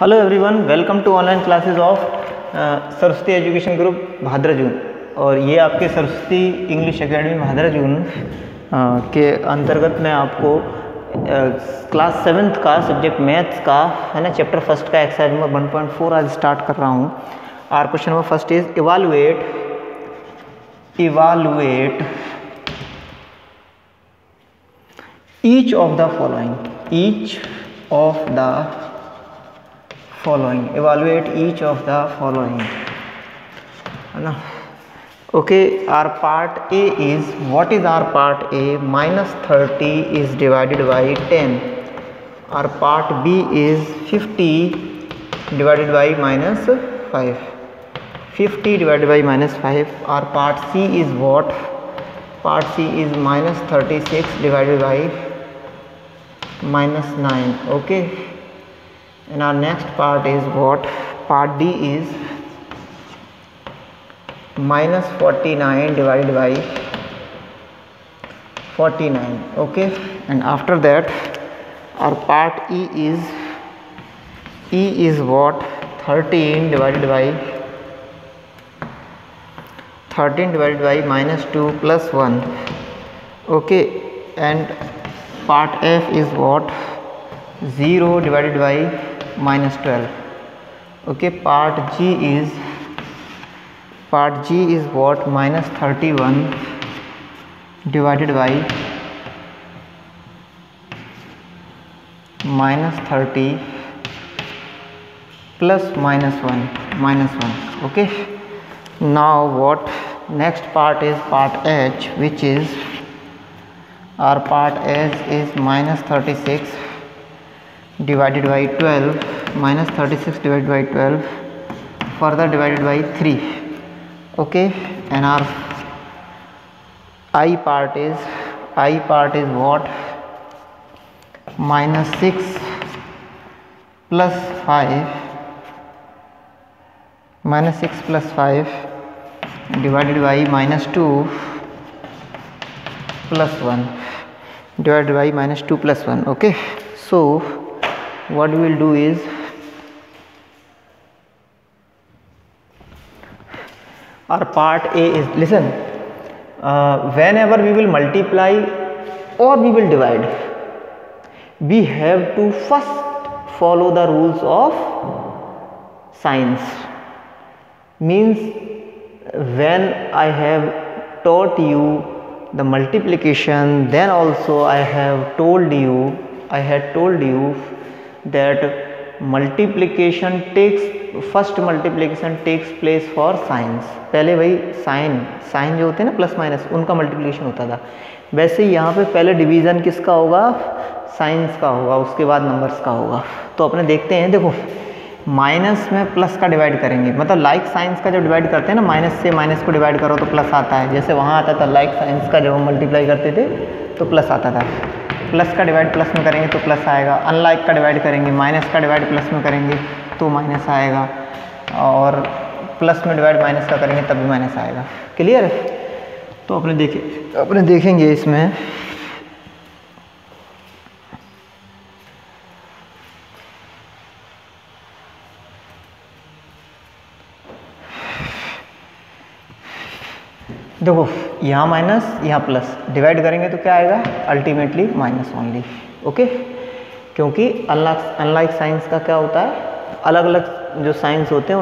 Hello everyone, welcome to online classes of Saraswati Education Group Bhadrajun. और ये आपके सरस्वती इंग्लिश एकेडमी भाद्रजून के अंतर्गत मैं आपको क्लास 7th का सब्जेक्ट मैथ्स का है ना, चैप्टर फर्स्ट का एक्सरसाइज नंबर 1.4 आज स्टार्ट कर रहा हूँ। Our question number first is evaluate each of the following, evaluate each of the following, है ना। Okay, our part A is, what is our part A? -30 is divided by 10. Our part B is 50 divided by -5. 50 divided by -5. Our part C is what? Part C is -36 divided by -9. Okay, and our next part is what? Part D is -49 divided by 49. Okay, and after that our part E is what? 13 divided by -2 plus 1. Okay, and part F is what? 0 divided by -12. Okay, part G is what? -31 divided by -30 plus -1. Okay, now what? Next part is part H, which is our part H is -36 divided by 12, -36 divided by 12 further divided by 3. Okay, and our I part is what? -6 plus 5 divided by -2 plus 1 divided by -2 plus 1. Okay, so what we will do is our part A is, listen, whenever we will multiply or we will divide, we have to first follow the rules of science. Means when I have taught you the multiplication, then also I had told you that first multiplication takes place for science. पहले भाई sign जो होते हैं ना, plus minus, उनका multiplication होता था। वैसे यहाँ पे पहले डिवीज़न किसका होगा? साइंस का होगा, उसके बाद नंबर्स का होगा। तो अपने देखते हैं, देखो माइनस में प्लस का डिवाइड करेंगे, मतलब लाइक साइंस का जब डिवाइड करते हैं ना, माइनस से माइनस को डिवाइड करो तो प्लस आता है। जैसे वहाँ आता था लाइक साइंस का, जब हम मल्टीप्लाई करते थे तो प्लस आता था। प्लस का डिवाइड प्लस में करेंगे तो प्लस आएगा। अनलाइक का डिवाइड करेंगे, माइनस का डिवाइड प्लस में करेंगे तो माइनस आएगा, और प्लस में डिवाइड माइनस का करेंगे तब भी माइनस आएगा। क्लियर है? तो अपने देखेंगे इसमें देखो, यहाँ माइनस यहाँ प्लस, डिवाइड करेंगे तो क्या आएगा? Ultimately minus only. ओके, क्योंकि अनलाइक साइंस का क्या होता है, अलग अलग जो साइंस होते हैं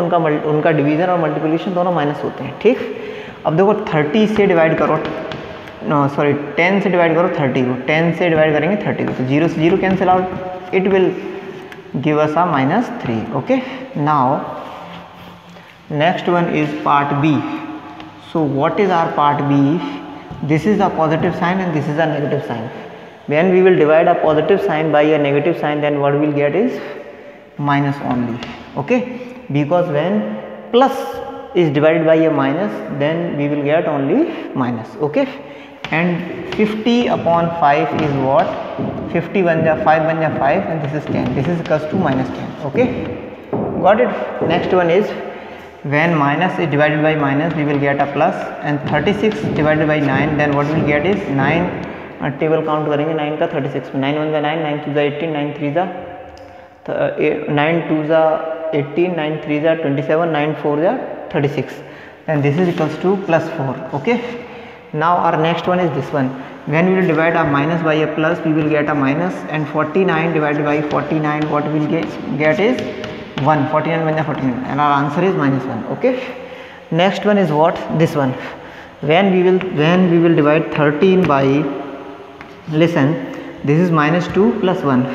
उनका डिवीज़न और मल्टीप्लिकेशन दोनों माइनस होते हैं। ठीक, अब देखो 30 से डिवाइड करो, 10 से डिवाइड करो 30 को, 10 से डिवाइड करेंगे 30 को, तो 0 से 0 cancel out, it will give us a -3. Okay, now next one is part B. So what is our part B? This is a positive sign and this is a negative sign. When we will divide a positive sign by a negative sign, then what we will get is minus only. Okay, because when plus is divided by a minus, then we will get only minus. Okay, and 50 upon 5 is what? 50 बन जा 5 बन जा 5, and this is 10. This is equals to -10. Okay, got it? Next one is when minus is divided by minus, we will get a plus, and 36 divided by 9, then what we will get is 9 table count करेंगे 9 का 36 में 9 1 9 9 2 18 9 3 जा 9 2 जा 18, 9 3 जा 27, 9 4 जा 36, and this is equals to plus 4. Okay, now our next one is this one. When we will divide a minus by a plus, we will get a minus, and 49 divided by 49, what we will get is 1. 49 1 49, and our answer is minus 1. Okay, next one is what? This one. When we will divide 13 by, listen, this is minus 2 plus 1.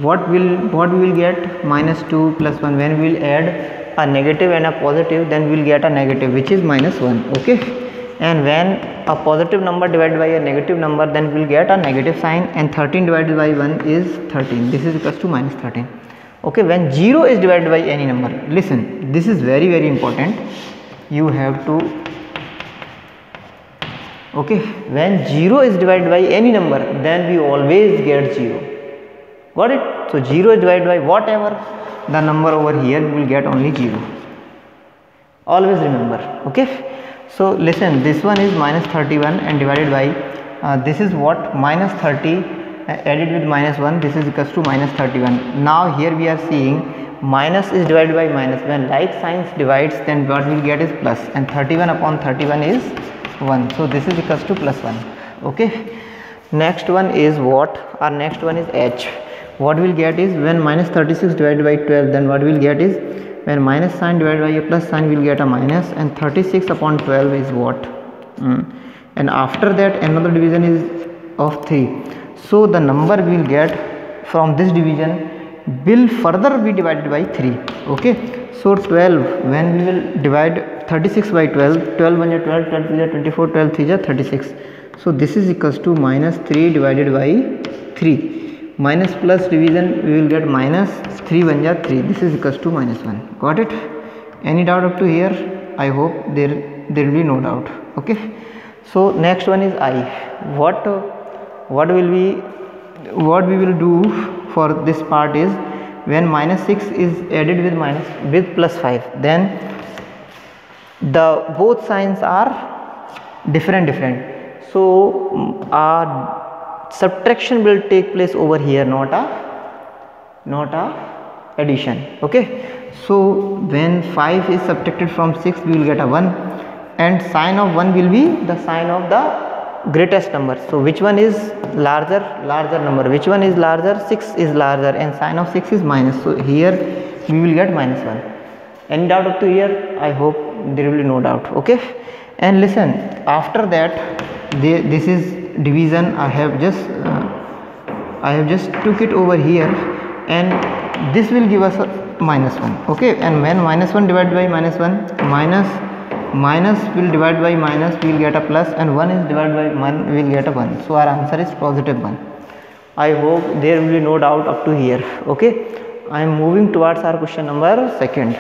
What we will get? Minus 2 plus 1. When we will add a negative and a positive, then we will get a negative, which is minus 1. Okay, and when a positive number divided by a negative number, then we will get a negative sign, and 13 divided by 1 is 13. This is equals to minus 13. Okay, when 0 is divided by any number, listen, this is very very important, you have to, okay, when 0 is divided by any number, then we always get 0. Got it? So 0 is divided by whatever the number over here, we will get only 0. Always remember. Okay, so listen, this one is minus 31 and divided by this is what? Minus 30 added with minus 1, this is equals to minus 31. Now here we are seeing minus is divided by minus. When like signs divides, then what we will get is plus, and 31 upon 31 is 1. So this is equals to plus 1. Okay, next one is what? Our next one is h. What we will get is when minus 36 divided by 12, then what we will get is when minus sign divided by a plus sign, we will get a minus, and 36 upon 12 is what? And after that another division is of 3. So the number we will get from this division will further be divided by 3. Okay, so 12, when we will divide 36 by 12, 12 1 is 12, 12 2 is 24, 12 3 is 36. So this is equals to minus 3 divided by 3. Minus plus division, we will get minus 3 1 is 3. This is equals to minus 1. Got it? Any doubt up to here? I hope there will be no doubt. Okay, so next one is I. What we will do for this part is when minus 6 is added with plus 5, then the both signs are different. So subtraction will take place over here, not a addition. Okay, so when 5 is subtracted from 6, we will get a 1, and sign of 1 will be the sign of the greatest number. So which one is larger number, which one is larger? 6 is larger, and sign of 6 is minus. So here we will get minus 1. Any doubt up to here? I hope there will be no doubt. Okay, and listen, after that this is division. I have just took it over here, and this will give us a minus 1. Okay, and when minus 1 divided by minus 1, minus will divide by minus, we will get a plus, and 1 is divided by 1, we will get a 1. So our answer is positive 1. I hope there will be no doubt up to here. Okay, I am moving towards our question number 2.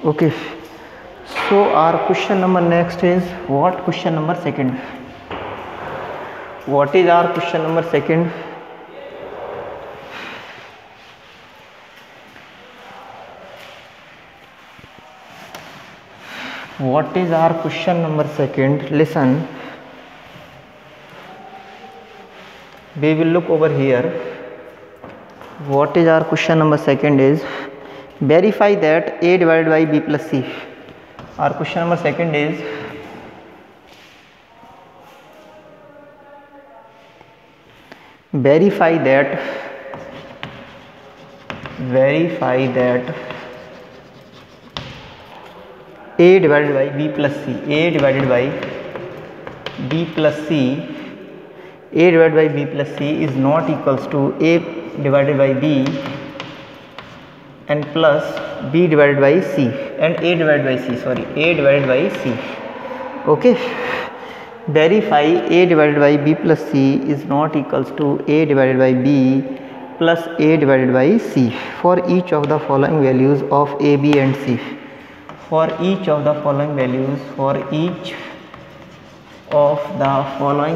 Okay, so our question number next is what? Question number 2. What is our question number 2? What is our question number 2? Listen, we will look over here. What is our question number 2 is verify that a divided by b plus c. Our question number 2 is verify that a divided by b plus c, a divided by b plus c, a divided by b plus c is not equals to a divided by b and plus b divided by c and a divided by c, a divided by c. Okay, verify a divided by b plus c is not equals to a divided by b plus a divided by c for each of the following values of a, b and c. For each of the following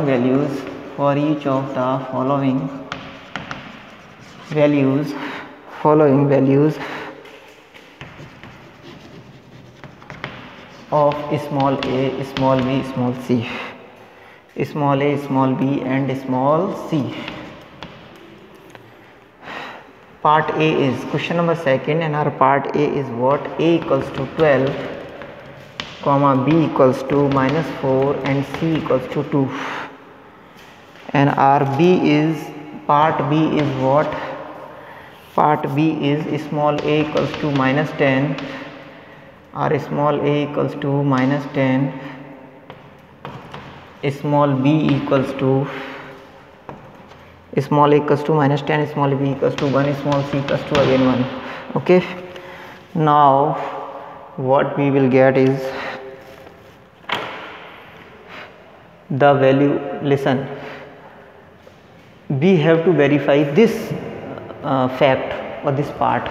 values, for each of the following values of small a, small b, small c, small a, small b and small c. Part A is question number second, and our part A is what? A equals to 12, comma b equals to -4 and c equals to 2. And our part B is what? Part B is small a equals to -10, or small a equals to -10, small b equals to small a equals to -10, small b equals to 1, small c equals to again 1. Okay, now what we will get is the value. Listen, we have to verify this fact or this part.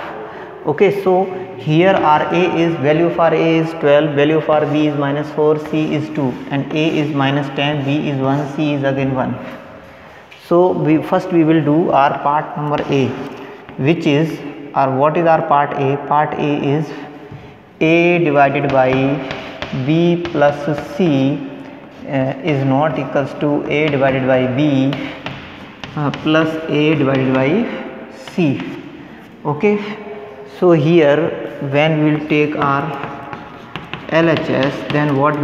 Okay, so here our a is, value of our a is 12, value of our b is -4, c is 2, and a is -10, b is 1, c is again 1. So first we will do our part number A, which is what is our part A? Part A is a divided by b plus c is not equals to a divided by b plus a divided by c. Okay, so here when we will take our LHS, then what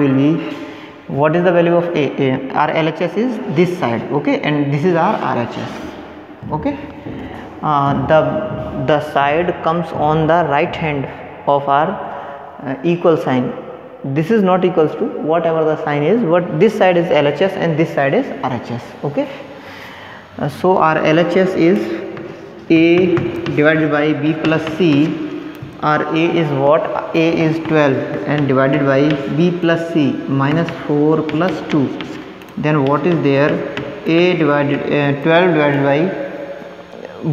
is the value of a? Our LHS is this side, okay, and this is our RHS. Okay, the side comes on the right hand of our equal sign. This is not equals to whatever the sign is, but this side is LHS and this side is RHS. Okay, so our LHS is a divided by b plus c. Our a is what? A is 12 and divided by b plus c, -4 plus 2. Then what is there? A divided 12 divided by,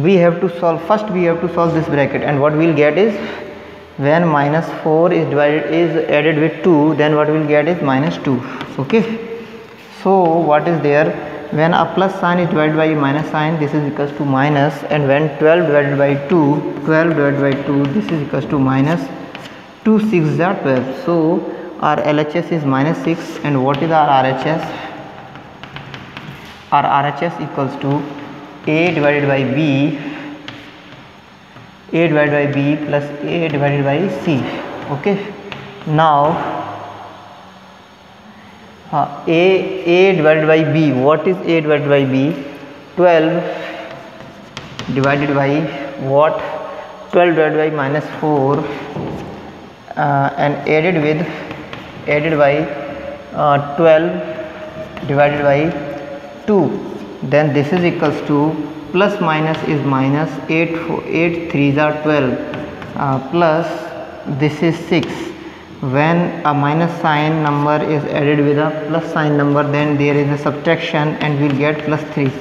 we have to solve, first we have to solve this bracket, and what we will get is, when -4 is added with 2, then what we will get is -2. Okay, so what is there? When a plus sign is divided by a minus sign, this is equals to minus, and when 12 divided by 2, this is equals to minus. 2 6 are 12. So our LHS is -6, and what is our RHS? Our RHS equals to a divided by b plus a divided by c. Okay, now a divided by b. What is a divided by b? 12 divided by what? 12 divided by -4 and added by 12 divided by 2. Then this is equals to, plus minus is minus, 8 3s are 12 plus this is 6. When a minus sign number is added with a plus sign number, then there is a subtraction and we will get +3.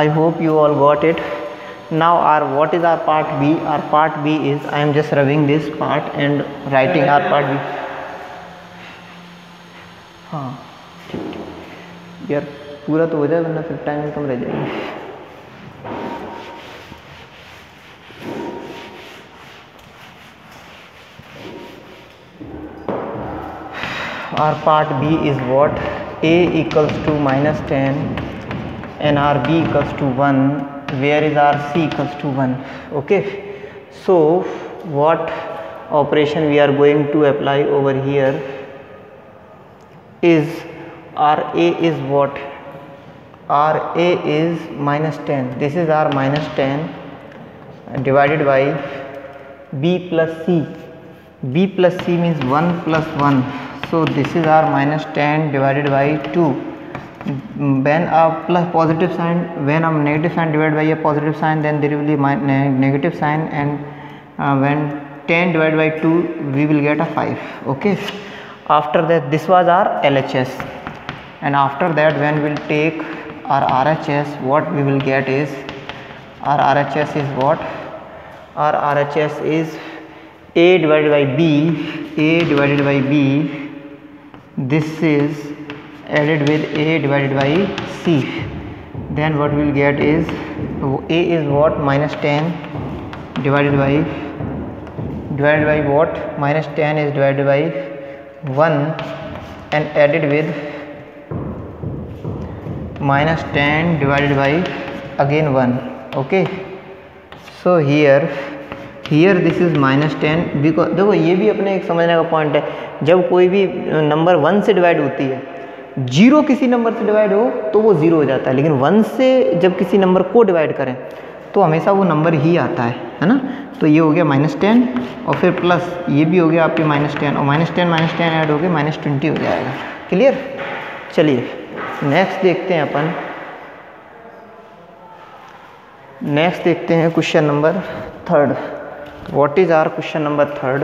I hope you all got it. Now what is our part B? Our part B is, I am just rubbing this part and writing our part B. हाँ ठीक यार, पूरा तो हो जाए वरना फिर time कम रह जाएगी. Our part B is what? A equals to -10 and our B equals to 1. Where is our C equals to 1? Okay, so what operation we are going to apply over here is, our A is what? Our A is -10. This is our -10 divided by B plus C. B plus C means 1 plus 1. So this is our -10 divided by 2. When a positive sign, when a negative sign divided by a positive sign, then there will be negative sign, and when 10 divided by 2, we will get a 5. Okay, after that, this was our LHS, and after that, when we will take our RHS, what we will get is, our RHS is what? Our RHS is A divided by B, this is added with A divided by C. then what we will get is a is what -10 divided by what, -10 is divided by 1 and added with -10 divided by again 1. okay, so here this is -10 because देखो ये भी अपने एक समझने का point है, जब कोई भी नंबर 1 से डिवाइड होती है, 0 किसी नंबर से डिवाइड हो तो वो 0 हो जाता है, लेकिन 1 से जब किसी नंबर को डिवाइड करें तो हमेशा वो नंबर ही आता है ना। तो ये हो गया -10 और फिर प्लस ये भी हो गया आपके -10 और -10 ऐड हो गया -20 हो जाएगा। क्लियर। चलिए नेक्स्ट देखते हैं अपन, नेक्स्ट देखते हैं question number 3rd। What is our question number 3rd?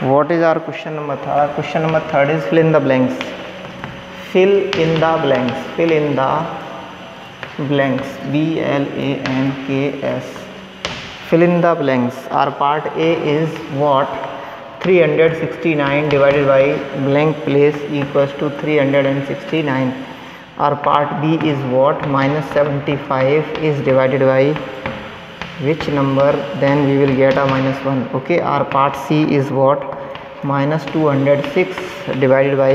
What is our question number 3rd? Our question number 3rd is fill in the blanks. Fill in the blanks. Fill in the blanks. BLANKS. Fill in the blanks. Our part A is what? 369 divided by blank place equals to 369. Our part B is what? -75 is divided by which number? Then we will get a -1. okay, our part C is what? -206 divided by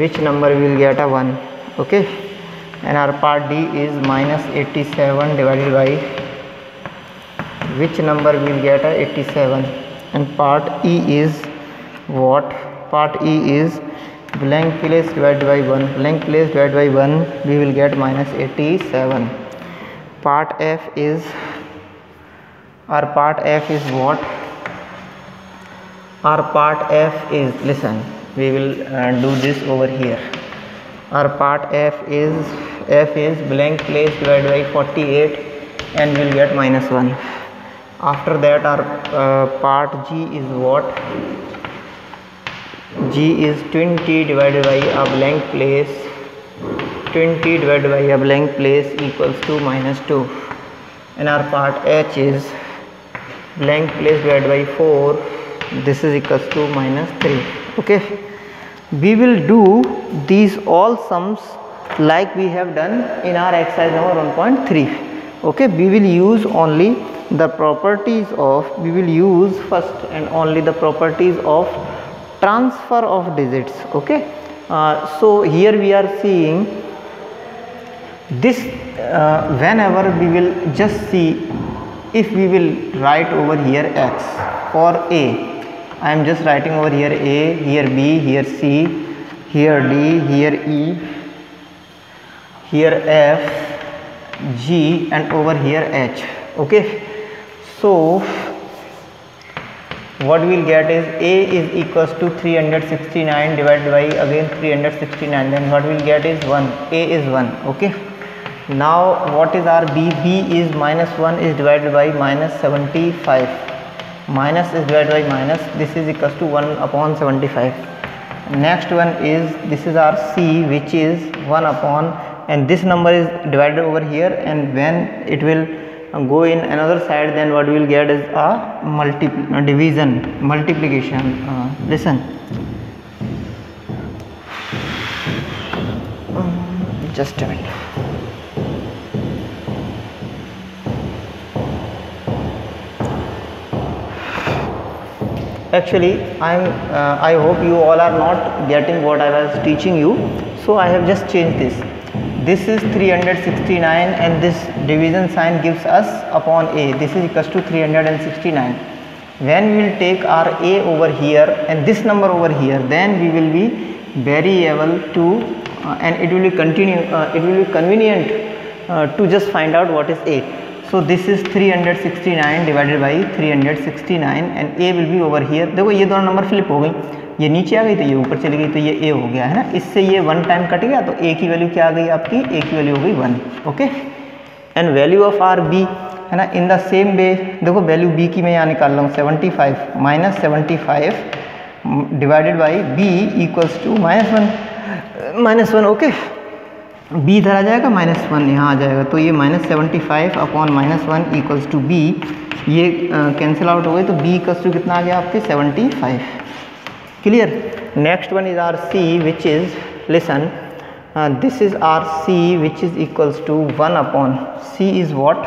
which number we will get a 1. okay, and our part D is -87 divided by which number we will get a 87. and part E is what? Part E is blank place divided by 1. blank place divided by 1 we will get -87. part F is, our part F is what? Our part F is, listen, we will do this over here. Our part F is blank place divided by 48 and we will get -1. after that our part G is what? G is 20 divided by a blank place. 20 divided by a blank place equals to -2. and our part H is blank place divided by 4, this is equals to -3. okay, we will do these all sums like we have done in our exercise number 1.3. okay, we will use only the properties of, we will use first and only the properties of transfer of digits. okay, so here we are seeing this whenever we will just see, if we will write over here x for A, I am just writing over here A, here B, here C, here D, here E, here F, G and over here H. okay, so what we will get is A is equals to 369 divided by again 369, then what we will get is 1. A is 1. okay, now what is our B? B is -1 is divided by -75. minus is divided by minus, this is equals to 1/75. next one is, this is our C, which is 1 upon, and this number is divided over here, and when it will go in another side, then what we will get is a division, multiplication. Listen, just a minute. Actually I hope you all are not getting what I was teaching you, so I have just changed this. This is 369 and this division sign gives us upon A, this is equals to 369. when we will take our A over here and this number over here, then we will be very able to and it will be convenient to just find out what is A. So this is 369 divided by 369 and A will be over here. देखो ये दोनों number flip हो गई, ये नीचे आ गई तो ये ऊपर चली गई, तो ये A हो गया है ना, इससे ये 1 टाइम कट गया तो A की वैल्यू क्या आ गई आपकी? A की वैल्यू हो गई 1. Okay, and value of R B, है ना। इन द सेम वे देखो वैल्यू b की मैं यहाँ निकाल रहा हूँ 75 minus 75 divided by b equals to -1 okay. b इधर आ जाएगा -1 यहाँ आ जाएगा, तो ये -75 अपॉन -1 इक्वल्स टू b, ये कैंसिल आउट हो गई, तो b इक्वल्स टू कितना आ गया आपके 75। Clear. Next one is R c which is listen this is our c which is equals to 1 upon c is what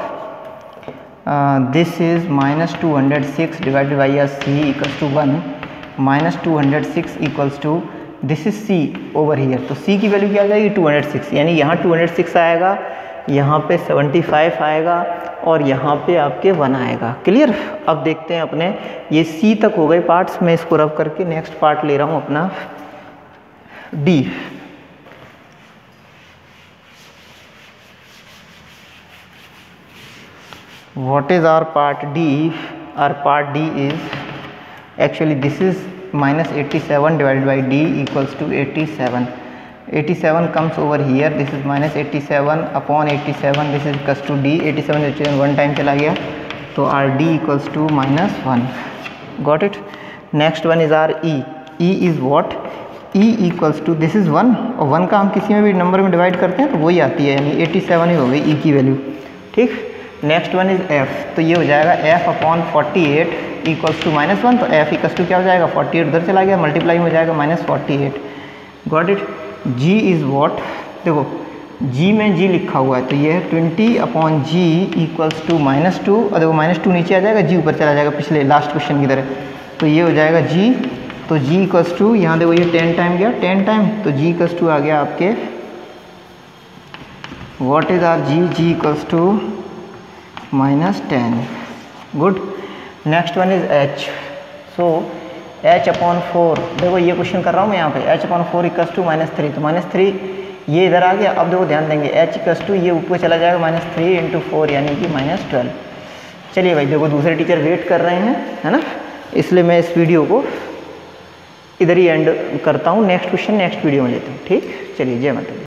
this is -206 divided by a c equals to 1 -206 equals to this is c over here। तो c की value क्या आ जाएगी 206, यानी यहाँ 206 आएगा, यहाँ पे 75 आएगा और यहाँ पे आपके 1 आएगा। क्लियर। अब देखते हैं अपने ये c तक हो गए पार्ट्स, मैं इसको रब करके नेक्स्ट पार्ट ले रहा हूँ अपना d। What is our part D? Our part D is actually this is -87 divided by D equals to 87. 87 comes over here, this is -87 upon 87, this is equals to D। 87 1 time चला गया, तो our D equals to -1। Got it? Next one is our E। E is what? E equals to this is 1, और 1 का हम किसी में भी number में डिवाइड करते हैं तो वही आती है, यानी 87 ही हो गई E की वैल्यू। ठीक। नेक्स्ट वन इज f, तो ये हो जाएगा f अपॉन 48 इक्वल्स टू -1, तो f इक्वल्स टू क्या हो जाएगा 48 उधर चला गया, मल्टीप्लाई में हो जाएगा -48। Got it. g is what, देखो g में g लिखा हुआ है, तो ये है 20 अपॉन g इक्वल्स टू -2, और देखो -2 नीचे आ जाएगा, g ऊपर चला जाएगा पिछले लास्ट क्वेश्चन की तरह, तो ये हो जाएगा g, तो g इक्वल्स टू यहाँ देखो ये 10 टाइम गया, 10 टाइम, तो g इक्वल्स टू आ गया आपके what is R g equals to -10। Good. Next one is h, so h upon 4, देखो ये क्वेश्चन कर रहा हूँ मैं यहाँ पे, h अपॉन 4 इक्वल्स टू -3, तो -3 ये इधर आ गया। अब देखो ध्यान देंगे h इक्वल्स टू ये ऊपर चला जाएगा -3 × 4 यानी कि -12। चलिए भाई देखो दूसरे टीचर वेट कर रहे हैं, है ना, इसलिए मैं इस वीडियो को इधर ही एंड करता हूँ। नेक्स्ट क्वेश्चन नेक्स्ट वीडियो में लेते हैं। ठीक, चलिए जय माता दी।